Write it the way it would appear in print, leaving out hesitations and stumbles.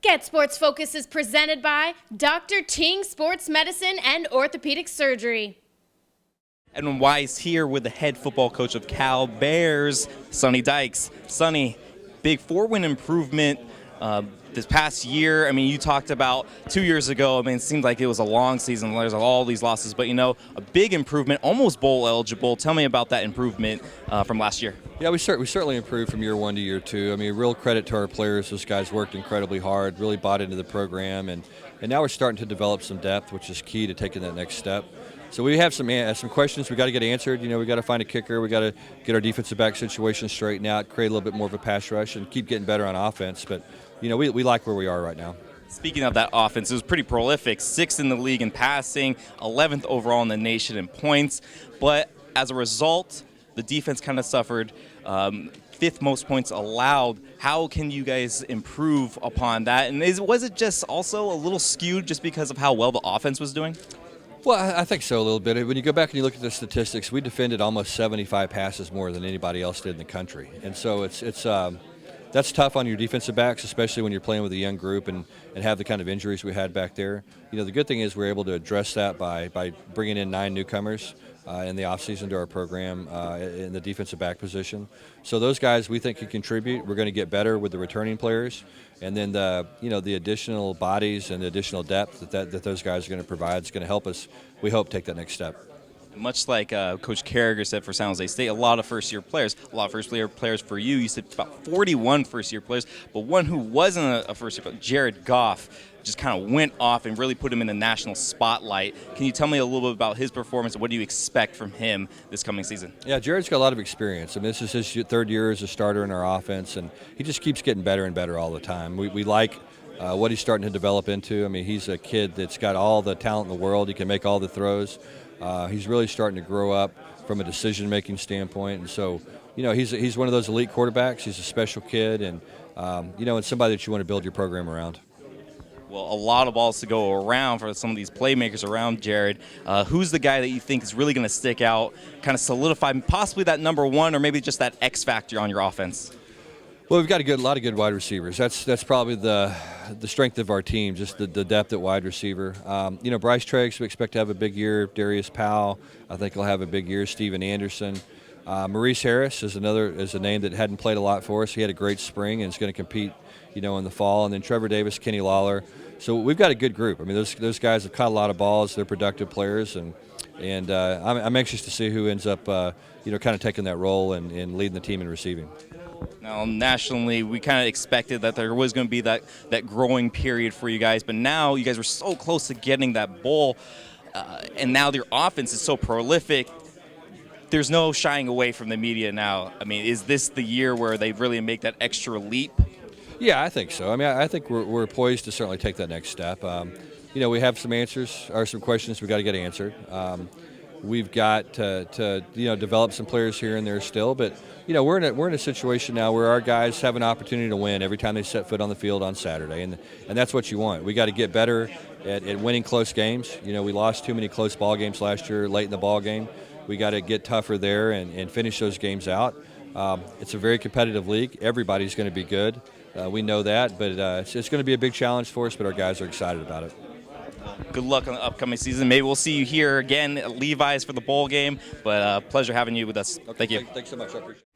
GetSportsFocus is presented by Dr. Ting Sports Medicine and Orthopedic Surgery. Edwin Wise here with the head football coach of Cal Bears, Sonny Dykes. Sonny, big 4-win improvement this past year. I mean, you talked about 2 years ago. I mean, it seemed like it was a long season. There's all these losses, but, you know, a big improvement, almost bowl eligible. Tell me about that improvement from last year. Yeah, we certainly improved from year one to year two. I mean, real credit to our players. Those guys worked incredibly hard, really bought into the program, and now we're starting to develop some depth, which is key to taking that next step. So we have some questions we got to get answered. You know, we got to find a kicker. We got to get our defensive back situation straightened out, create a little bit more of a pass rush, and keep getting better on offense. But you know, we like where we are right now. Speaking of that offense, it was pretty prolific. 6th in the league in passing, 11th overall in the nation in points. But as a result, the defense kind of suffered. 5th most points allowed. How can you guys improve upon that? And was it just also a little skewed just because of how well the offense was doing? Well, I think so a little bit. When you go back and you look at the statistics, we defended almost 75 passes more than anybody else did in the country. And so that's tough on your defensive backs, especially when you're playing with a young group and have the kind of injuries we had back there. You know, the good thing is we're able to address that by bringing in 9 newcomers in the offseason to our program in the defensive back position. So those guys we think can contribute. We're going to get better with the returning players, and then the additional bodies and the additional depth that those guys are going to provide is going to help us, we hope, take that next step. Much like Coach Carragher said for San Jose State, a lot of first-year players, a lot of first-year players for you. You said about 41 first-year players, but one who wasn't a first-year player, Jared Goff, just kind of went off and really put him in the national spotlight. Can you tell me a little bit about his performance and what do you expect from him this coming season? Yeah, Jared's got a lot of experience. I mean, this is his 3rd year as a starter in our offense, and he just keeps getting better and better all the time. We like what he's starting to develop into. I mean, he's a kid that's got all the talent in the world. He can make all the throws. He's really starting to grow up from a decision-making standpoint, and so, you know, he's one of those elite quarterbacks. He's a special kid, and you know, it's somebody that you want to build your program around. Well, a lot of balls to go around for some of these playmakers around Jared. Who's the guy that you think is really going to stick out, kind of solidify possibly that number 1 or maybe just that X factor on your offense? Well, we've got a lot of good wide receivers. That's probably the strength of our team, just the depth at wide receiver. You know, Bryce Treggs, we expect to have a big year. Darius Powell, I think he'll have a big year. Steven Anderson. Maurice Harris is a name that hadn't played a lot for us. He had a great spring and is going to compete, you know, in the fall. And then Trevor Davis, Kenny Lawler. So we've got a good group. I mean, those guys have caught a lot of balls. They're productive players, and I'm anxious to see who ends up, you know, kind of taking that role and leading the team in receiving. Now, nationally, we kind of expected that there was going to be that growing period for you guys, but now you guys were so close to getting that bowl, and now your offense is so prolific. There's no shying away from the media now. I mean, is this the year where they really make that extra leap? Yeah, I think so. I mean, I think we're poised to certainly take that next step. You know, we have some answers or some questions we got to get answered. We've got to you know, develop some players here and there still, but you know, we're in a situation now where our guys have an opportunity to win every time they set foot on the field on Saturday, and that's what you want. We got to get better at winning close games. You know, we lost too many close ball games last year late in the ball game. We got to get tougher there and finish those games out. It's a very competitive league. Everybody's going to be good. We know that, but it's going to be a big challenge for us, but our guys are excited about it. Good luck on the upcoming season. Maybe we'll see you here again at Levi's for the bowl game, but pleasure having you with us. Okay, Thank you. Thanks so much. I appreciate it.